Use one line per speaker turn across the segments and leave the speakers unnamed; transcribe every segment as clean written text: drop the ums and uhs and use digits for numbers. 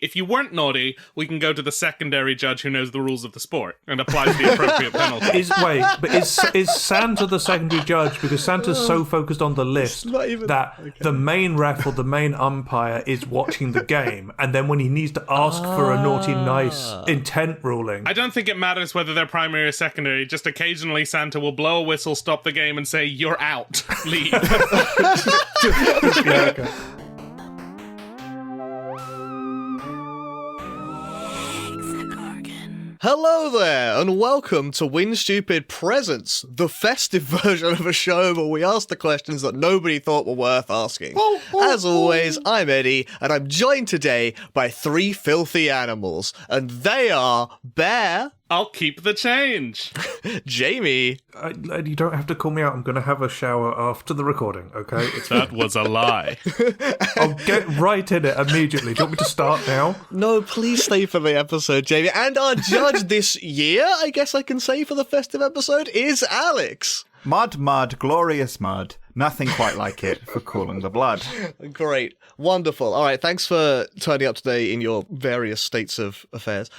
If you weren't naughty, we can go to the secondary judge who knows the rules of the sport and applies the appropriate penalty.
Is Santa the secondary judge? Because Santa's so focused on the list the main ref or the main umpire is watching the game, and then when he needs to ask for a naughty, nice intent ruling.
I don't think it matters whether they're primary or secondary. Just occasionally Santa will blow a whistle, stop the game, and say, "You're out. Leave."
Yeah, okay.
Hello there, and welcome to Win Stupid Presents, the festive version of a show where we ask the questions that nobody thought were worth asking. As always, I'm Eddie, and I'm joined today by three filthy animals, and they are Bear.
I'll keep the change.
Jamie.
You don't have to call me out. I'm going to have a shower after the recording, okay?
That was a lie.
I'll get right in it immediately. Do you want me to start now?
No, please stay for the episode, Jamie. And our judge this year, I guess I can say for the festive episode, is Alex.
Mud, glorious mud. Nothing quite like it for cooling the blood.
Great. Wonderful. All right, thanks for turning up today in your various states of affairs.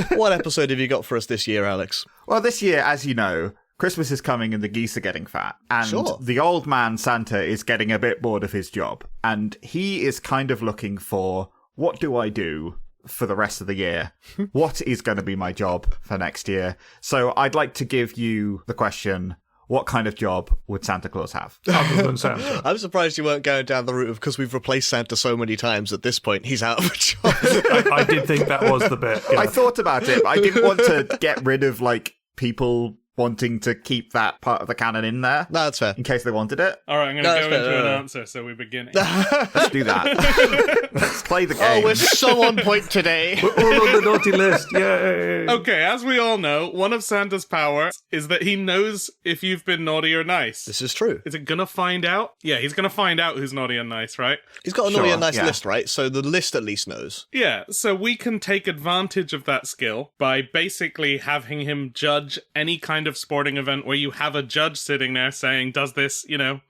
What episode have you got for us this year, Alex?
Well, this year, as you know, Christmas is coming and the geese are getting fat. And the old man Santa is getting a bit bored of his job. And he is kind of looking for, what do I do for the rest of the year? What is going to be my job for next year? So I'd like to give you the question, what kind of job would Santa Claus have?
Other than Santa.
I'm surprised you weren't going down the route of, because we've replaced Santa so many times at this point, he's out of a job.
I did think that was the bit. Yeah.
I thought about it, but I didn't want to get rid of, people wanting to keep that part of the canon in there.
No, that's fair.
In case they wanted it.
All right, I'm going to go into an answer, so we're beginning.
Let's do that. Let's play the game.
Oh, we're so on point today.
We're all on the naughty list. Yay.
Okay, as we all know, one of Santa's powers is that he knows if you've been naughty or nice.
This is true.
Is it going to find out? Yeah, he's going to find out who's naughty and nice, right?
He's got a naughty and nice list, right? So the list at least knows.
Yeah, so we can take advantage of that skill by basically having him judge any kind of sporting event where you have a judge sitting there saying, does this,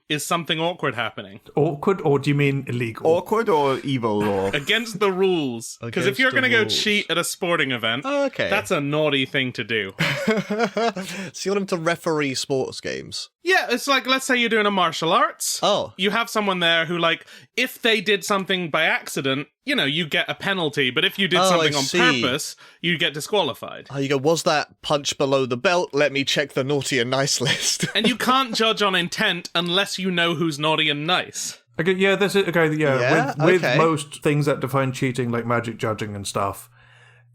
is something awkward happening?
Awkward, or do you mean illegal?
Awkward or evil or...
Against the rules. Because if you're going to go cheat at a sporting event, that's a naughty thing to do.
So you want him to referee sports games?
Yeah, it's like, let's say you're doing a martial arts.
Oh.
You have someone there who, if they did something by accident, you get a penalty. But if you did something on purpose, you get disqualified.
Oh, you go, was that punch below the belt? Let me check the naughty and nice list.
And you can't judge on intent unless you know who's naughty and nice.
Okay, yeah, this is okay. Yeah, with most things that define cheating, like magic judging and stuff,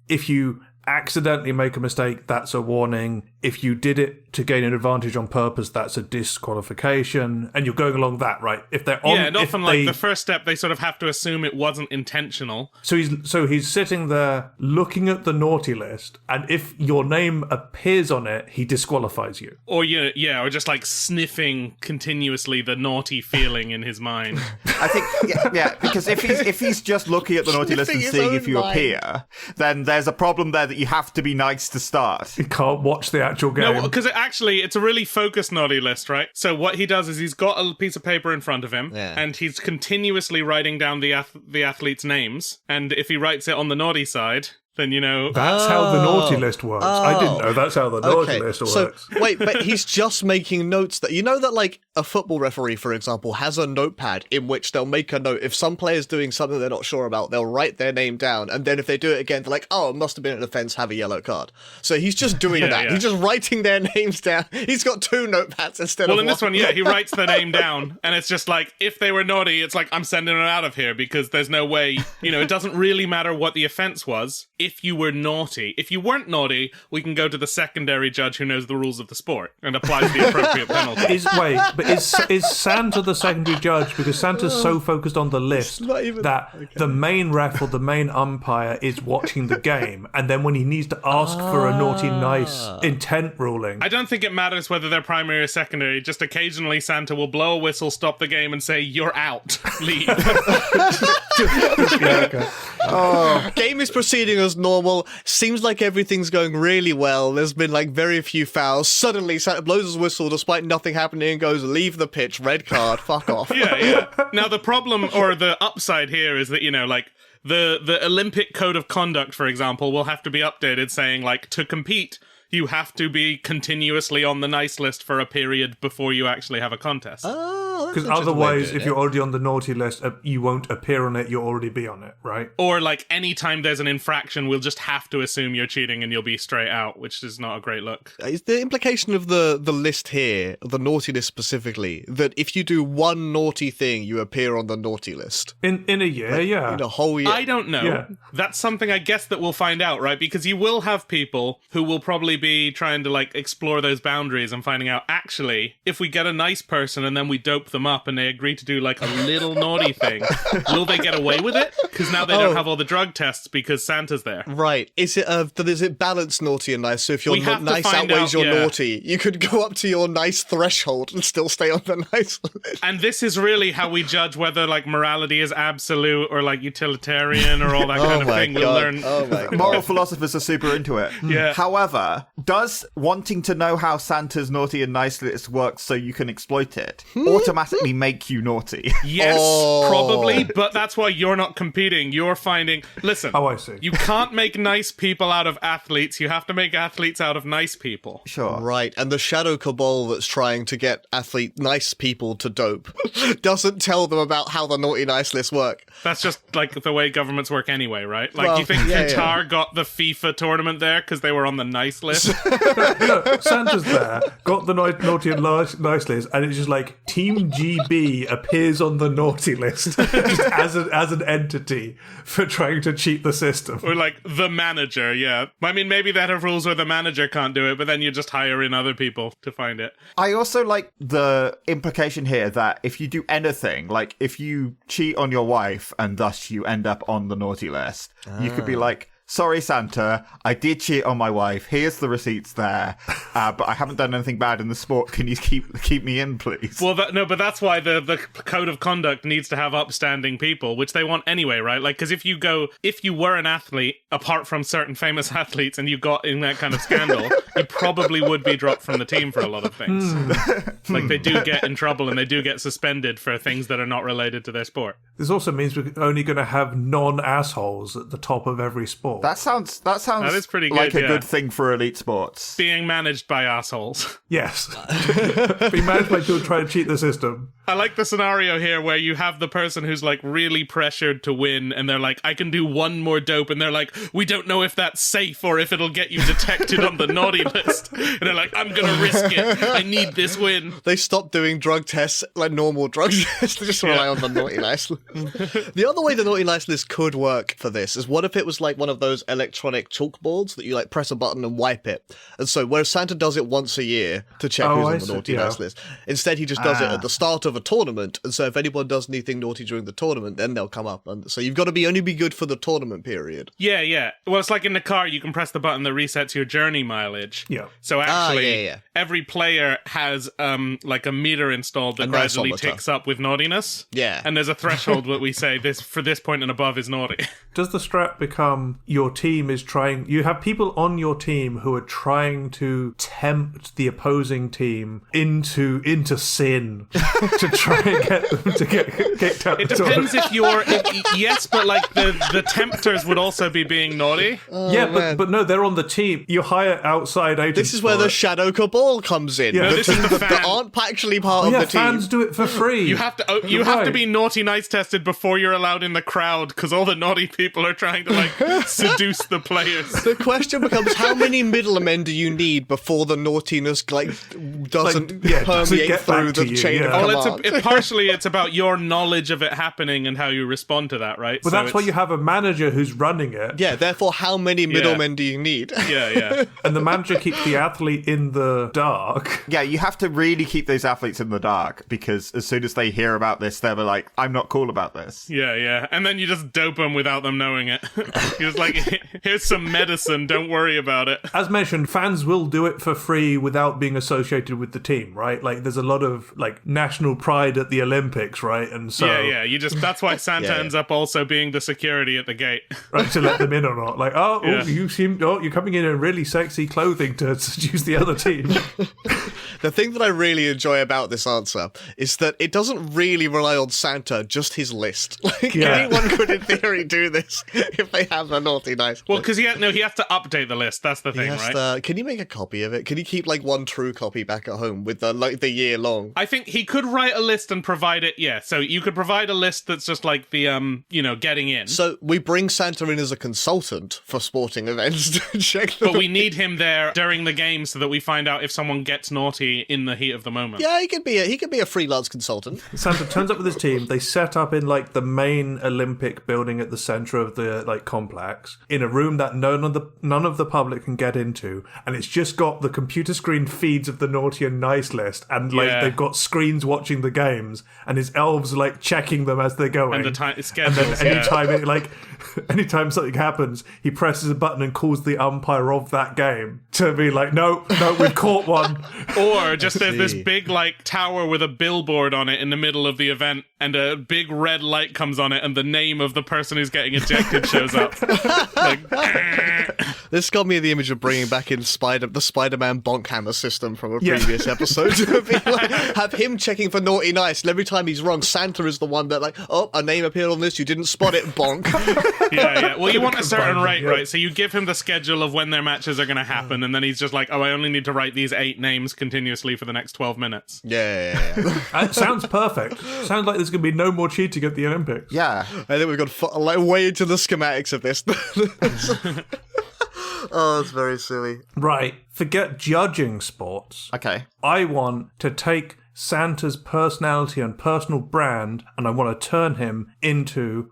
if you accidentally make a mistake, that's a warning. If you did it to gain an advantage on purpose, that's a disqualification. And you're going along that, right? If they're on,
and often the first step, they sort of have to assume it wasn't intentional.
So he's sitting there looking at the naughty list, and if your name appears on it, he disqualifies you.
Or or just sniffing continuously the naughty feeling in his mind.
I think, because if he's just looking at the naughty list and seeing if you appear, then there's a problem there that you have to be nice to start.
You can't watch the actual game.
No, because it's a really focused naughty list, right? So what he does is he's got a piece of paper in front of him, and he's continuously writing down the athletes' names, and if he writes it on the naughty side, then
That's how the naughty list works. I didn't know that's how the naughty list works.
So, wait, but he's just making notes that... that, a football referee, for example, has a notepad in which they'll make a note. If some player's doing something they're not sure about, they'll write their name down, and then if they do it again, they're like, oh, it must have been an offence, have a yellow card. So he's just doing that. Yeah. He's just writing their names down. He's got two notepads instead of one.
Well, in this one, he writes the name down, and it's just if they were naughty, it's I'm sending them out of here, because there's no way, it doesn't really matter what the offence was if you were naughty. If you weren't naughty, we can go to the secondary judge who knows the rules of the sport and applies the appropriate penalty.
Is Santa the secondary judge? Because Santa's so focused on the list the main ref or the main umpire is watching the game, and then when he needs to ask for a naughty, nice intent ruling.
I don't think it matters whether they're primary or secondary. Just occasionally Santa will blow a whistle, stop the game, and say, "You're out. Leave."
Game is proceeding as normal. Seems like everything's going really well. There's been very few fouls. Suddenly Santa blows his whistle despite nothing happening and goes, leave the pitch, red card, fuck off.
Yeah. Now the problem, or the upside here, is that, the Olympic code of conduct, for example, will have to be updated saying, like, to compete, you have to be continuously on the nice list for a period before you actually have a contest.
Because otherwise, if you're already on the naughty list, you won't appear on it, you'll already be on it, right?
Or, like, anytime there's an infraction, we'll just have to assume you're cheating and you'll be straight out, which is not a great look.
Is the implication of the list here, the naughty list specifically, that if you do one naughty thing, you appear on the naughty list?
In a year, yeah.
In a whole year?
I don't know.
Yeah.
That's something I guess that we'll find out, right? Because you will have people who will probably be trying to, like, explore those boundaries and finding out, actually, if we get a nice person and then we dope them up and they agree to do, like, a little naughty thing, will they get away with it? Because now they don't have all the drug tests because Santa's there.
Right. Is it balanced naughty and nice? So if your nice outweighs your naughty, you could go up to your nice threshold and still stay on the nice list.
And this is really how we judge whether, like, morality is absolute or, like, utilitarian or all that kind of thing. We'll learn.
Oh my God.
Moral philosophers are super into it.
Yeah.
However, does wanting to know how Santa's naughty and nice list works so you can exploit it automatically make you naughty?
Yes, probably, but that's why you're not competing. You're finding... Listen,
I see.
You can't make nice people out of athletes. You have to make athletes out of nice people.
Sure.
Right, and the shadow cabal that's trying to get nice people to dope doesn't tell them about how the naughty nice lists work.
That's just, like, the way governments work anyway, right? Like, you think Qatar got the FIFA tournament there because they were on the nice list?
Santa's there, got the naughty and nice list, and it's just like Team GB appears on the naughty list just as an entity for trying to cheat the system.
Or, like, the manager, yeah. I mean, maybe they have rules where the manager can't do it, but then you just hire in other people to find it.
I also like the implication here that if you do anything, like if you cheat on your wife and thus you end up on the naughty list, you could be like, sorry, Santa, I did cheat on my wife. Here's the receipts there, but I haven't done anything bad in the sport. Can you keep me in, please?
Well, but that's why the code of conduct needs to have upstanding people, which they want anyway, right? Like, because if you were an athlete, apart from certain famous athletes, and you got in that kind of scandal, you probably would be dropped from the team for a lot of things. Like, they do get in trouble and they do get suspended for things that are not related to their sport.
This also means we're only going to have non-assholes at the top of every sport.
That sounds
That is pretty good,
like a good thing for elite sports.
Being managed by assholes.
Yes. Being managed by people trying to cheat the system.
I like the scenario here where you have the person who's, like, really pressured to win, and they're like, I can do one more dope, and they're like, we don't know if that's safe or if it'll get you detected on the naughty list. And they're like, I'm gonna risk it. I need this win.
They stopped doing drug tests, like normal drug tests, they just rely on the naughty nice list. The other way the naughty nice list could work for this is, what if it was like one of those electronic chalkboards that you, like, press a button and wipe it? And so where Santa does it once a year to check who's on the naughty nice list, instead he just does it at the start of a tournament, and so if anyone does anything naughty during the tournament, then they'll come up, and so you've got to only be good for the tournament period.
Yeah. Well, it's like in the car, you can press the button that resets your journey mileage.
Yeah.
So actually, every player has like a meter installed that gradually ticks up with naughtiness.
Yeah.
And there's a threshold that we say for this point and above is naughty.
Does the strat become your team is trying... You have people on your team who are trying to tempt the opposing team into sin to try and get them to get kicked out.
It depends if you're... yes, but, like, the tempters would also be being naughty.
But no, they're on the team. You hire outside agents.
This is where the shadow cabal comes in.
Yeah, no, this is the fan.
That aren't actually part of the team.
Fans do it for free.
You have to be naughty nice tested before you're allowed in the crowd, because all the naughty people are trying to, like, seduce the players.
The question becomes, how many middlemen do you need before the naughtiness, like, doesn't permeate through the chain of command?
Partially it's about your knowledge of it happening and how you respond to that, right?
Well, that's why you have a manager who's running it.
Yeah, therefore, how many middlemen do you need?
Yeah.
And the manager keeps the athlete in the dark.
Yeah, you have to really keep those athletes in the dark, because as soon as they hear about this, they're like, I'm not cool about this.
Yeah. And then you just dope them without them knowing it. You're just like, here's some medicine, don't worry about it.
As mentioned, fans will do it for free without being associated with the team, right? Like, there's a lot of, like, national pride at the Olympics, right? And so...
Yeah, that's why Santa ends up also being the security at the gate.
Right, to let them in or not. Like, you're coming in really sexy clothing to seduce the other team.
The thing that I really enjoy about this answer is that it doesn't really rely on Santa, just his list. Like, anyone could, in theory, do this if they have a naughty, nice
Well, because he has to update the list. That's the thing, right?
Can you make a copy of it? Can you keep, like, one true copy back at home with the year long?
I think he could write a list and provide it, so you could provide a list that's just like the, getting in.
So we bring Santa in as a consultant for sporting events to check them.
But we need him there during the game so that we find out if someone gets naughty in the heat of the moment.
Yeah, he could be a freelance consultant.
Santa turns up with his team. They set up in like the main Olympic building at the center of the like complex in a room that none of the public can get into, and it's just got the computer screen feeds of the naughty and nice list, and like they've got screens watching the games, and his elves are like checking them as they're going.
And the time schedules.
And then anytime something happens, he presses a button and calls the umpire of that game to be like, no, we've caught one.
Or just there's this big like tower with a billboard on it in the middle of the event, and a big red light comes on it, and the name of the person who's getting ejected shows up.
This got me the image of bringing back in the Spider-Man bonk hammer system from a previous episode. Have him checking for naughty nice, and every time he's wrong, Santa is the one that like, oh, a name appeared on this, you didn't spot it, bonk.
Yeah. Well, you want a certain rate, right? So you give him the schedule of when their matches are going to happen, and then he's just like, oh, I only need to write these 8 names continuously for the next 12 minutes.
Yeah.
It sounds perfect. Sounds like there's going to be no more cheating at the Olympics.
Yeah.
I think we've got way into the schematics of this. Oh, it's very silly.
Right. Forget judging sports.
Okay.
I want to take Santa's personality and personal brand, and I want to turn him into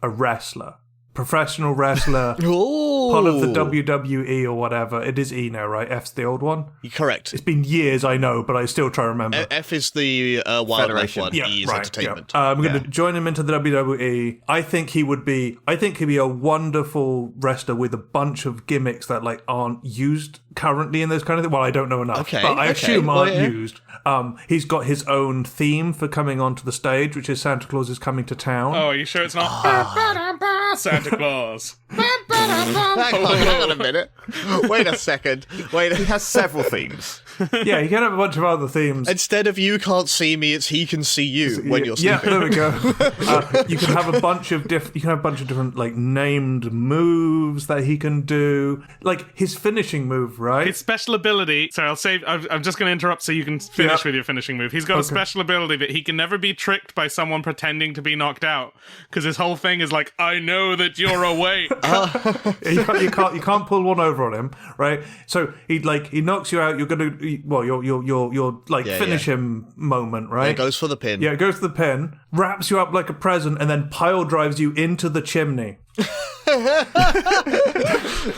a wrestler. Professional wrestler, part of the WWE or whatever. It is E now, right? F's the old one?
Correct.
It's been years, I know, but I still try to remember.
F is the wildlife one. E is entertainment.
Yeah. I'm going to join him into the WWE. I think he'd be a wonderful wrestler with a bunch of gimmicks that like aren't used currently in this kind of thing. Well, I don't know enough, but I assume aren't used. He's got his own theme for coming onto the stage, which is Santa Claus is coming to town.
Oh, are you sure it's not Santa Claus?
Hang on a minute. Wait a second.
He has several themes.
Yeah, you can have a bunch of other themes.
Instead of you can't see me, it's he can see you when you're sleeping.
Yeah, there we go. You can have a bunch of different like named moves that he can do. Like his finishing move, right?
His special ability. Sorry, I'm just going to interrupt so you can finish with your finishing move. He's got a special ability that he can never be tricked by someone pretending to be knocked out, because his whole thing is like, I know that you're awake.
You can't pull one over on him, right? So he knocks you out. You're gonna your finish him moment, right?
Yeah, goes for the pin.
Yeah, goes for the pin, wraps you up like a present, and then pile drives you into the chimney.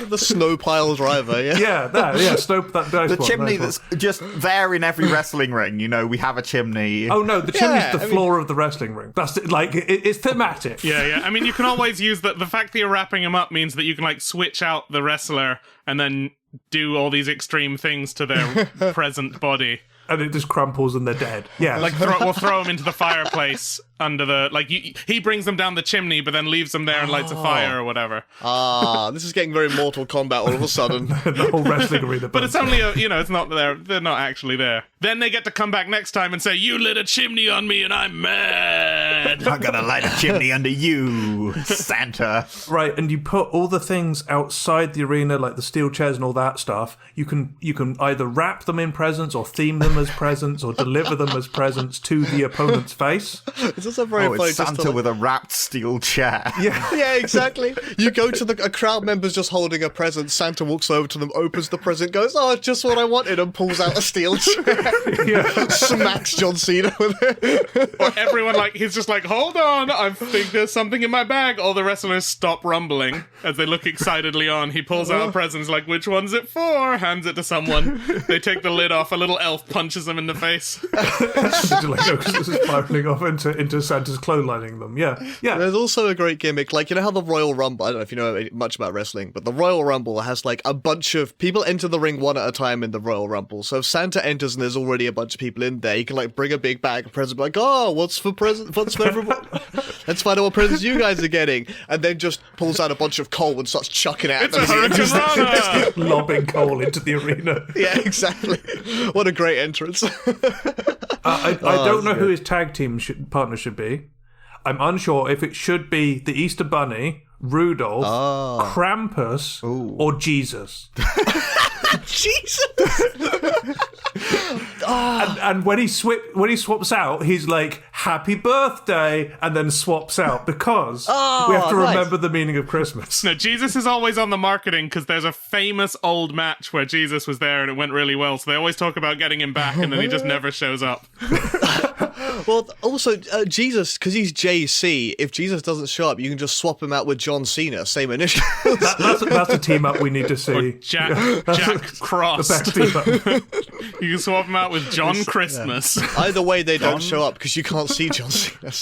The snow pile driver,
The chimney that's just there in every wrestling ring. You know, we have a chimney.
Oh no, the chimney's the floor of the wrestling ring. That's it's thematic.
Yeah. I mean, you can always use the fact that you're wrapping him up means that you can like switch out the wrestler and then do all these extreme things to their present body.
And it just crumples and they're dead. Yeah.
Like, we'll throw him into the fireplace under the... Like, he brings them down the chimney, but then leaves them there and lights a fire or whatever.
This is getting very Mortal Kombat all of a sudden.
The whole wrestling arena.
But it's only it's not there. They're not actually there. Then they get to come back next time and say, you lit a chimney on me and I'm mad.
I'm gonna light a chimney under you, Santa.
Right, and you put all the things outside the arena, like the steel chairs and all that stuff. You can either wrap them in presents or theme them as presents or deliver them as presents to the opponent's face.
It's also very funny.
It's Santa with a wrapped steel chair.
Yeah, exactly. You go to a crowd member's just holding a present. Santa walks over to them, opens the present, goes, "Oh, it's just what I wanted," and pulls out a steel chair. Smacks John Cena with it.
Or everyone he's just like, hold on, I think there's something in my bag. All the wrestlers stop rumbling as they look excitedly on. He pulls out a present, like, which one's it for? Hands it to someone. They take the lid off. A little elf punches them in the face.
This is spiraling off into Santa's clotheslining them. Yeah.
There's also a great gimmick, like, you know how the Royal Rumble, I don't know if you know much about wrestling, but the Royal Rumble has like a bunch of people enter the ring one at a time in the Royal Rumble. So if Santa enters and there's already a bunch of people in there, he can like bring a big bag of presents, like, oh, what's for everyone? Let's find out what presents you guys are getting, and then just pulls out a bunch of coal and starts chucking it at them.
It's a hurricane.
Lobbing coal into the arena.
Yeah, exactly. What a great entrance.
I don't know who his tag team partner should be. I'm unsure if it should be the Easter Bunny, Rudolph, Krampus, or Jesus.
Jesus!
And when he swaps out, he's like, "Happy birthday," and then swaps out because we have to remember the meaning of Christmas.
No, Jesus is always on the marketing because there's a famous old match where Jesus was there and it went really well. So they always talk about getting him back, and then he just never shows up.
Well, also, Jesus, because he's JC, if Jesus doesn't show up, you can just swap him out with John Cena, same initials.
That's a team up we need to see.
Or Jack Cross.
The best team up.
You can swap him out with John Christmas.
Either way, they don't show up because you can't see John Cena.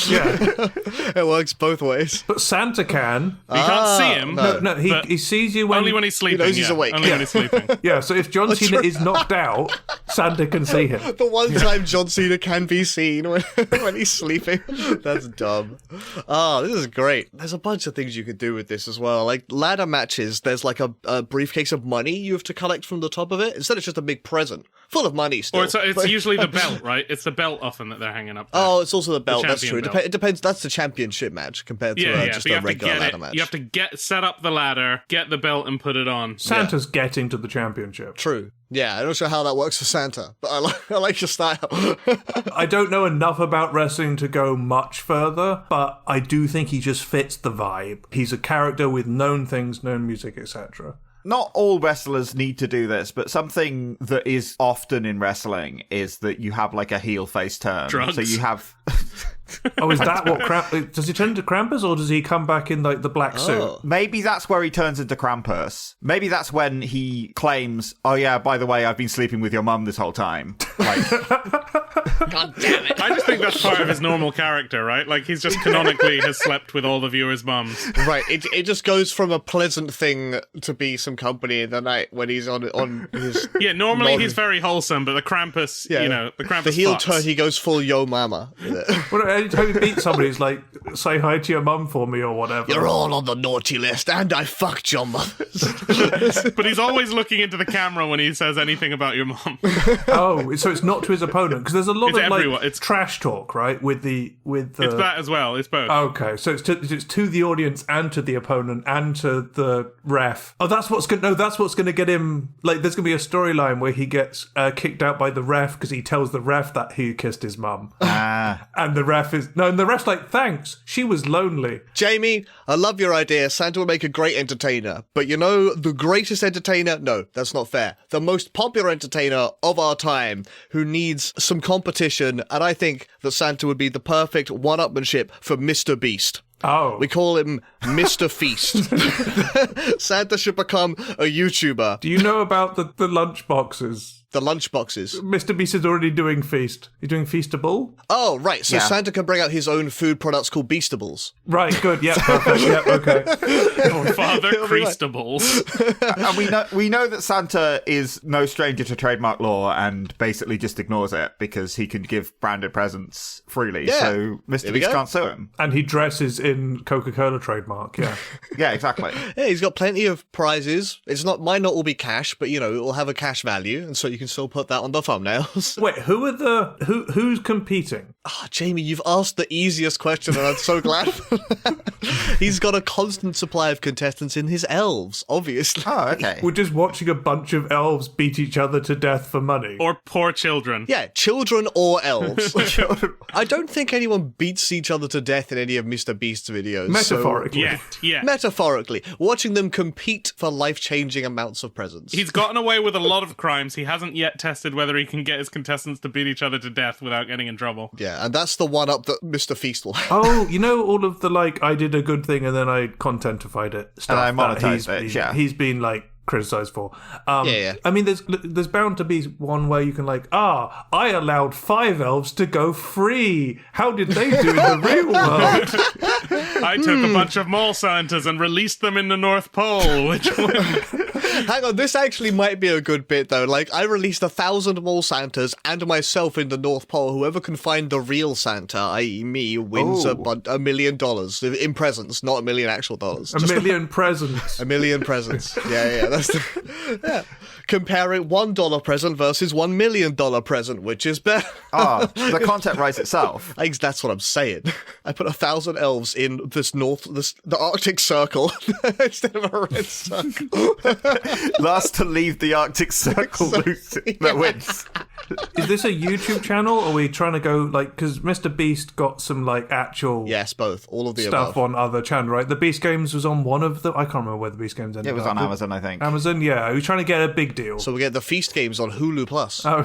Yeah.
It works both ways.
But Santa can.
You can't see him.
No, he sees you
only when he's sleeping.
He knows he's awake.
Only when he's sleeping.
Yeah, so if John Cena is knocked out, Santa can see him.
The one time John Cena can be seen when he's sleeping. That's dumb. Oh, this is great. There's a bunch of things you could do with this as well. Like ladder matches, there's like a briefcase of money you have to collect from the top of it. Instead, it's just a big present full of money still.
Or it's usually the belt, right? It's the belt often that they're hanging up there.
Oh, it's also the belt. That's true.
Belt.
It depends. That's the championship match compared to just a regular ladder match.
You have to set up the ladder, get the belt, and put it on.
Santa's getting to the championship.
True. Yeah, I'm not sure how that works for Santa, but I like your style.
I don't know enough about wrestling to go much further, but I do think he just fits the vibe. He's a character with known things, known music, etc.
Not all wrestlers need to do this, but something that is often in wrestling is that you have like a heel face turn.
Drugs.
So you have...
Oh, is that what does he turn into Krampus, or does he come back in like the black suit?
Maybe that's where he turns into Krampus. Maybe that's when he claims, "Oh yeah, by the way, I've been sleeping with your mum this whole time." Like,
God damn it!
I just think that's part of his normal character, right? Like he's just canonically has slept with all the viewers' mums.
Right. It just goes from a pleasant thing to be some company in the night when he's on his.
Yeah, normally he's very wholesome, but the Krampus, the Krampus.
The heel
fucks.
turn, he goes full yo mama. With it.
Well, anytime you beat somebody, he's like, "Say hi to your mum for me," or whatever.
You're all on the naughty list, and I fucked your mothers.
But he's always looking into the camera when he says anything about your mum.
Oh, so it's not to his opponent, because there's a lot of like
it's
trash talk, right? With the
it's that as well. It's both.
Okay, so it's to the audience and to the opponent and to the ref. Oh, that's what's gonna get him. Like, there's gonna be a storyline where he gets kicked out by the ref because he tells the ref that he kissed his mum. And the ref's like, "Thanks, she was lonely."
Jamie, I love your idea. Santa would make a great entertainer. But you know, the greatest entertainer? No, that's not fair. The most popular entertainer of our time who needs some competition, and I think that Santa would be the perfect one-upmanship for Mr. Beast.
Oh.
We call him Mr. Feast. Santa should become a YouTuber.
Do you know about the lunch boxes?
The lunch boxes.
Mr. Beast is already doing Feast. He's doing Feastable?
Oh, right. So Santa can bring out his own food products called Beastables.
Right, good. Yeah, perfect. Yeah, okay.
Or Father Creastables.
And we know that Santa is no stranger to trademark law and basically just ignores it because he can give branded presents freely.
Yeah.
So Mr. Beast can't sue him.
And he dresses in Coca-Cola trademark, yeah.
Yeah, exactly.
Yeah, he's got plenty of prizes. Might not all be cash, but it will have a cash value, and so you can still put that on the thumbnails.
Wait, who's competing?
Jamie, you've asked the easiest question, and I'm so glad. He's got a constant supply of contestants in his elves, obviously.
Oh, okay.
We're just watching a bunch of elves beat each other to death for money.
Or poor children.
Yeah, children or elves. I don't think anyone beats each other to death in any of Mr. Beast's videos.
Metaphorically.
Yeah.
Metaphorically. Watching them compete for life-changing amounts of presents.
He's gotten away with a lot of crimes. He hasn't yet tested whether he can get his contestants to beat each other to death without getting in trouble.
Yeah, and that's the one-up that Mr. Feast will have.
Oh, all of the, I did a good thing and then I contentified it stuff.
And I monetized it,
He's been, criticized for.
Yeah.
I mean, there's bound to be one where you can I allowed 5 elves to go free. How did they do in the real world?
I took a bunch of mall Santas and released them in the North Pole. Which one?
Hang on, this actually might be a good bit, though. Like, I released 1,000 more Santas and myself in the North Pole. Whoever can find the real Santa, i.e. me, wins $1 million in presents, not $1 million actual dollars.
$1 million presents.
$1 million presents. Yeah. That's comparing $1 present versus $1 million present, which is better.
The content writes itself.
That's what I'm saying. I put 1,000 elves in the Arctic Circle instead of a red circle.
Last to leave the Arctic Circle that wins.
Is this a YouTube channel, or are we trying to go, like, because Mr. Beast got some, like, actual...
Yes, both. All of the
stuff
above.
on other channels, right? The Beast Games was on one of the... I can't remember where the Beast Games ended up.
It was on Amazon, I think.
Amazon, yeah. Are we trying to get a big deal?
So we get the Feast Games on Hulu Plus.
Oh,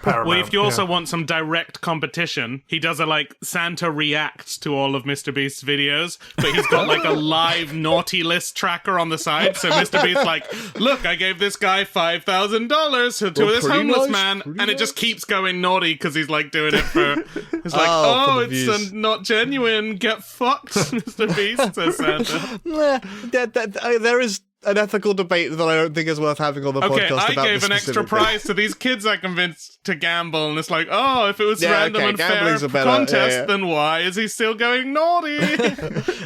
Paramount.
Well, if you also want some direct competition, he does a, like, Santa reacts to all of Mr. Beast's videos, but he's got, like, a live naughty list tracker on the side. So Mr. Beast's like, look, I gave this guy $5,000 to this homeless man, and it just keeps going naughty because he's, like, doing it for... It's like, it's not genuine. Get fucked, Mr. Beast, says Santa.
There is an ethical debate that I don't think is worth having on the podcast about
I gave an extra prize to these kids I convinced to gamble, and it's like, if it was random and fair contest, then why is he still going naughty?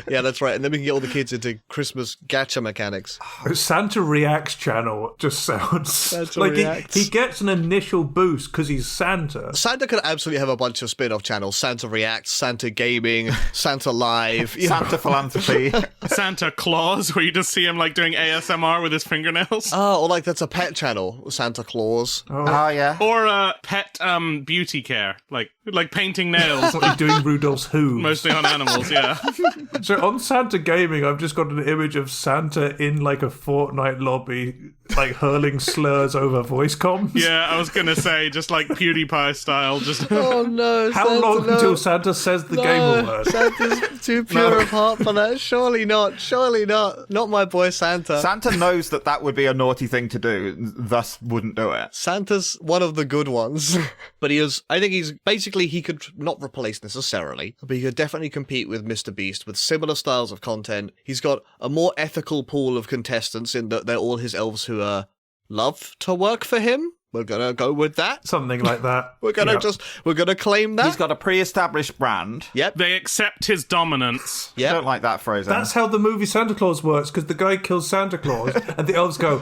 Yeah, that's right. And then we can get all the kids into Christmas gacha mechanics.
Santa Reacts channel just sounds
Santa
like
Reacts.
he gets an initial boost because he's Santa.
Santa could absolutely have a bunch of spin-off channels. Santa Reacts, Santa Gaming, Santa Live.
Santa Philanthropy.
Santa Claus, where you just see him, like, doing ASMR with his fingernails.
Or like that's a pet channel, Santa Claus.
Oh, yeah.
Or pet beauty care, like painting nails.
Like doing Rudolph's hooves.
Mostly on animals, yeah.
So on Santa Gaming, I've just got an image of Santa in like a Fortnite lobby, like hurling slurs over voice comms.
Yeah, I was gonna say, just like PewDiePie style, just...
Oh no,
How
Santa,
long until Santa says the game word?
Santa's too pure of heart for that. Surely not. Not my boy Santa.
Santa knows that would be a naughty thing to do, thus wouldn't do it.
Santa's one of the good ones. But I think he's basically, he could not replace necessarily, but he could definitely compete with Mr. Beast with similar styles of content. He's got a more ethical pool of contestants in that they're all his elves who love to work for him. We're gonna go with that.
Something like that.
We're gonna claim that.
He's got a pre-established brand.
Yep.
They accept his dominance.
I don't like that phrase.
That's how the movie Santa Claus works, because the guy kills Santa Claus, and the elves go,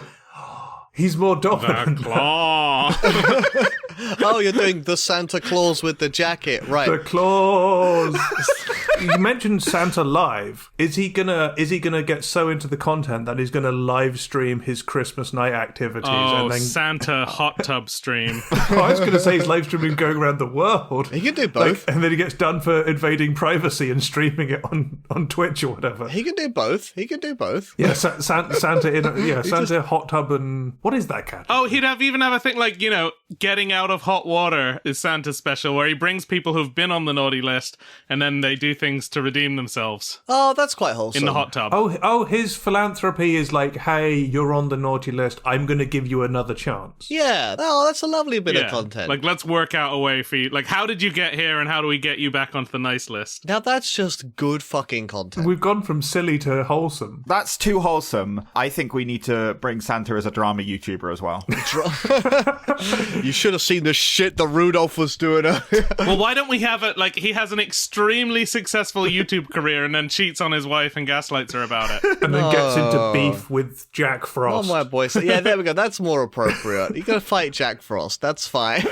he's more dominant.
The claw.
Oh, you're doing the Santa Claus with the jacket, right?
The claws. You mentioned Santa Live. Is he gonna get so into the content that he's gonna live stream his Christmas night activities?
And then Santa hot tub stream.
I was gonna say he's live streaming going around the world.
He can do both.
And then he gets done for invading privacy and streaming it on Twitch or whatever.
He can do both.
Yeah, Santa in Santa hot tub and what is that cat?
Oh, he'd even have a thing like, getting out of hot water is Santa's special, where he brings people who've been on the naughty list and then they do things to redeem themselves.
Oh, that's quite wholesome.
In the hot tub.
Oh, his philanthropy is like, hey, you're on the naughty list, I'm going to give you another chance.
Yeah. Oh, that's a lovely bit of content.
Like, let's work out a way for you. Like, how did you get here and how do we get you back onto the nice list?
Now, that's just good fucking content.
We've gone from silly to wholesome.
That's too wholesome. I think we need to bring Santa as a drama YouTuber as well.
You should have seen the shit that Rudolph was doing earlier.
Well, why don't we have it like he has an extremely successful YouTube career and then cheats on his wife and gaslights her about it.
And then gets into beef with Jack Frost.
Oh, my boy. So, yeah, there we go. That's more appropriate. You gotta fight Jack Frost. That's fine.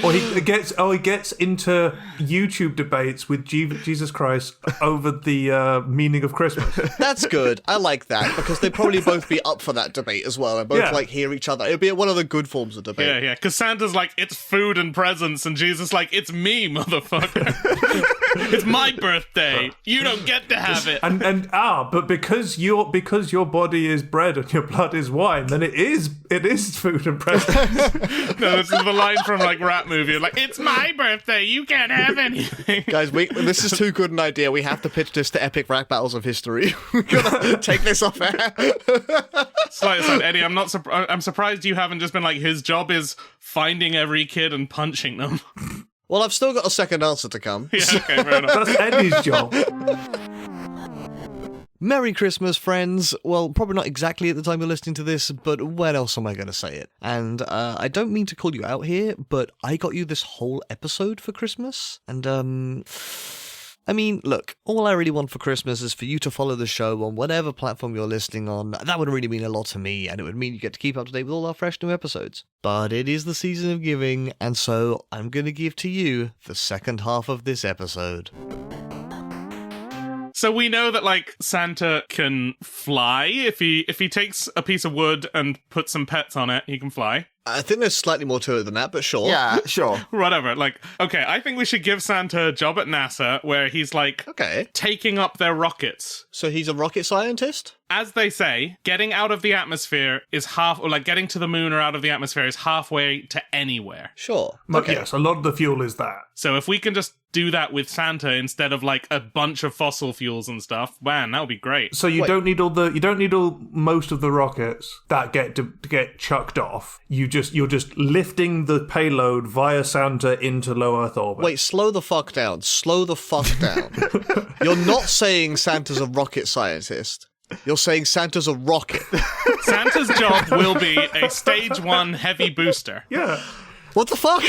Or he gets into YouTube debates with Jesus Christ over the meaning of Christmas.
That's good. I like that, because they'd probably both be up for that debate as well, and both hear each other. It'd be one of the good forms of debate.
Yeah, because Santa's like, it's food and presents, and Jesus like, it's me, motherfucker. It's my birthday. You don't get to have it.
But because your body is bread and your blood is wine, then it is food and presents.
No, this is the line from like rap movie. Like, it's my birthday. You can't have anything.
Guys, this is too good an idea. We have to pitch this to Epic Rap Battles of History. We're gonna take this off air.
Slight aside, Eddie, I'm surprised you haven't just been like, his job is finding every kid and punching them.
Well, I've still got a second answer to come.
Yeah, okay, fair enough.
That's Eddie's job.
Merry Christmas, friends. Well, probably not exactly at the time you're listening to this, but when else am I going to say it? And I don't mean to call you out here, but I got you this whole episode for Christmas. And, I mean, look, all I really want for Christmas is for you to follow the show on whatever platform you're listening on. That would really mean a lot to me, and it would mean you get to keep up to date with all our fresh new episodes. But it is the season of giving, and so I'm going to give to you the second half of this episode.
So we know that, like, Santa can fly. If he takes a piece of wood and puts some pets on it, he can fly.
I think there's slightly more to it than that, but sure.
Yeah, sure.
Whatever. Like, okay, I think we should give Santa a job at NASA where he's, like, taking up their rockets.
So he's a rocket scientist?
As they say, getting out of the atmosphere is getting to the moon or out of the atmosphere is halfway to anywhere.
Sure.
But yes, a lot of the fuel is that.
So if we can just do that with Santa instead of like a bunch of fossil fuels and stuff, man, that would be great.
So you don't need most of the rockets that get chucked off. You're just lifting the payload via Santa into low Earth orbit.
Wait, slow the fuck down. Slow the fuck down. You're not saying Santa's a rocket scientist. You're saying Santa's a rocket.
Santa's job will be a stage 1 heavy booster.
Yeah.
What the fuck?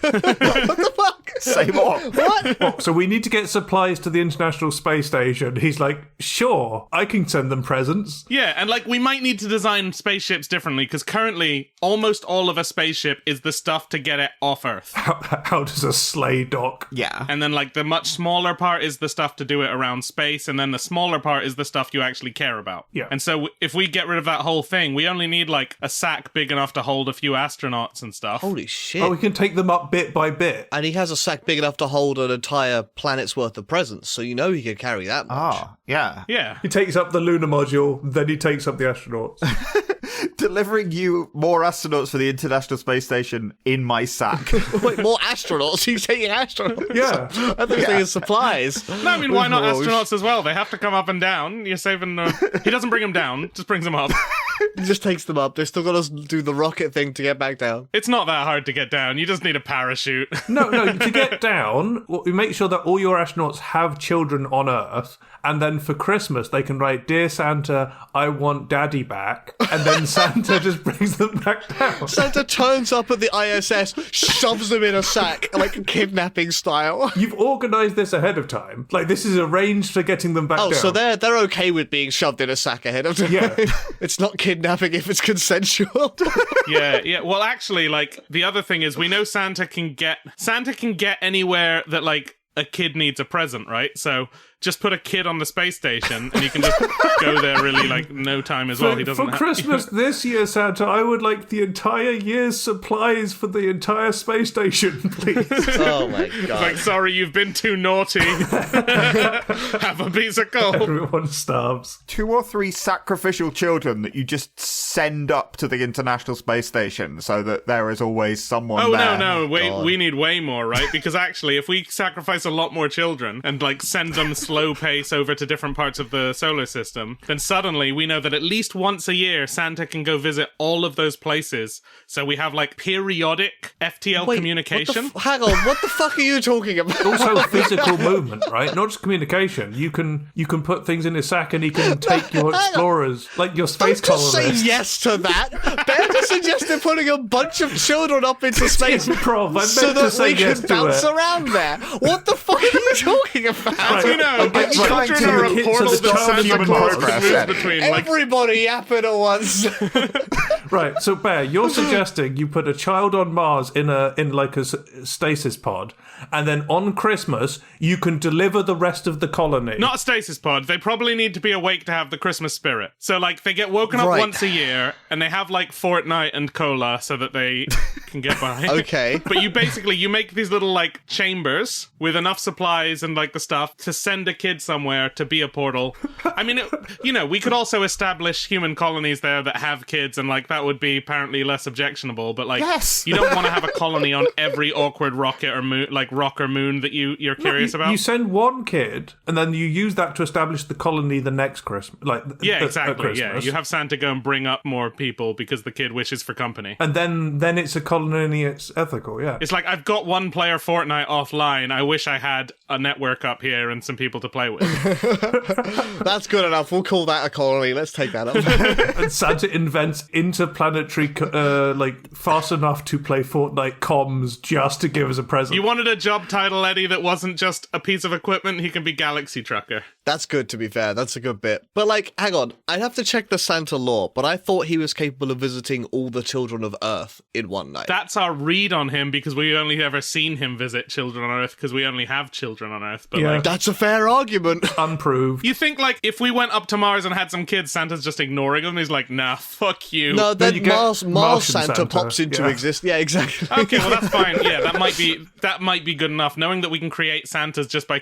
What the fuck?
Say more.
What?
Well, so we need to get supplies to the International Space Station. He's like, sure, I can send them presents.
Yeah, and like we might need to design spaceships differently because currently almost all of a spaceship is the stuff to get it off Earth.
How does a sleigh dock?
Yeah.
And then like the much smaller part is the stuff to do it around space, and then the smaller part is the stuff you actually care about.
Yeah.
And so if we get rid of that whole thing, we only need like a sack big enough to hold a few astronauts and stuff.
Holy shit.
Oh, we can take them up bit by bit.
And he has a sack big enough to hold an entire planet's worth of presents, so you know he can carry that much.
Ah, yeah.
Yeah.
He takes up the lunar module, then he takes up the astronauts.
Delivering you more astronauts for the International Space Station in my sack.
Wait, more astronauts? He's taking astronauts?
Yeah.
I thought he was taking supplies.
No, I mean, why not astronauts as well? They have to come up and down. You're saving He doesn't bring them down, just brings them up.
He just takes them up. They're still got to do the rocket thing to get back down.
It's not that hard to get down. You just need a parachute.
No, to get down, we make sure that all your astronauts have children on Earth, and then for Christmas they can write, "Dear Santa, I want Daddy back," and then Santa just brings them back down.
Santa turns up at the ISS, shoves them in a sack, like kidnapping style.
You've organised this ahead of time. Like, this is arranged for getting them back down.
Oh, so they're okay with being shoved in a sack ahead of time.
Yeah.
It's not kidnapping if it's consensual.
Yeah. Well, actually, like, the other thing is we know Santa can get anywhere that, like, a kid needs a present, right? So just put a kid on the space station and you can just go there really, like, no time as well. He doesn't
For Christmas this year, Santa, I would like the entire year's supplies for the entire space station, please.
Oh my god.
It's like, sorry, you've been too naughty. Have a piece of coal.
Everyone starves.
2 or 3 sacrificial children that you just send up to the International Space Station so that there is always someone there.
No. We need way more, right? Because actually, if we sacrifice a lot more children and, like, send them slow pace over to different parts of the solar system, then suddenly we know that at least once a year Santa can go visit all of those places. So we have like periodic FTL communication.
Hang on, what the fuck are you talking about?
Also physical movement, right? Not just communication. You can put things in a sack and he can take your explorers, like your space
colonists.
colonists.
Say yes to that. Ben just suggested putting a bunch of children up into space
so
that we can bounce around there. What the fuck are you talking about?
As you know, children are a portal that Santa Claus moves between.
Everybody yapping at once.
Right, so Bear, you're suggesting you put a child on Mars in like a stasis pod, and then on Christmas you can deliver the rest of the colony.
Not a stasis pod. They probably need to be awake to have the Christmas spirit. So like they get woken up once a year, and they have like Fortnite and cola so that they can get by.
Okay.
But you make these little like chambers with enough supplies and like the stuff to send a kid somewhere to be a portal. I mean, we could also establish human colonies there that have kids, and like that that would be apparently less objectionable, but like,
Yes.
you don't want to have a colony on every awkward rocket or moon, like rock or moon that you're curious about.
You send one kid, and then you use that to establish the colony the next Christmas.
Exactly. Yeah, you have Santa go and bring up more people because the kid wishes for company.
And then it's a colony, it's ethical, yeah.
It's like, I've got one player Fortnite offline. I wish I had a network up here and some people to play with.
That's good enough. We'll call that a colony. Let's take that up.
And Santa invents interplanetary, fast enough to play Fortnite comms just to give us a present.
You wanted a job title, Eddie, that wasn't just a piece of equipment? He can be Galaxy Trucker.
That's good, to be fair. That's a good bit. But, like, hang on. I'd have to check the Santa lore, but I thought he was capable of visiting all the children of Earth in one night.
That's our read on him, because we only ever seen him visit children on Earth, because we only have children on Earth. But
Yeah.
like,
That's a fair argument.
Unproved.
you think, like, if we went up to Mars and had some kids, Santa's just ignoring them? He's like, nah, fuck you.
No, then
you get
Mars
Martian
Santa
Santa,
pops into
yeah.
existence. Yeah, exactly.
Okay, well, that's fine. Yeah, that might be good enough. Knowing that we can create Santas just by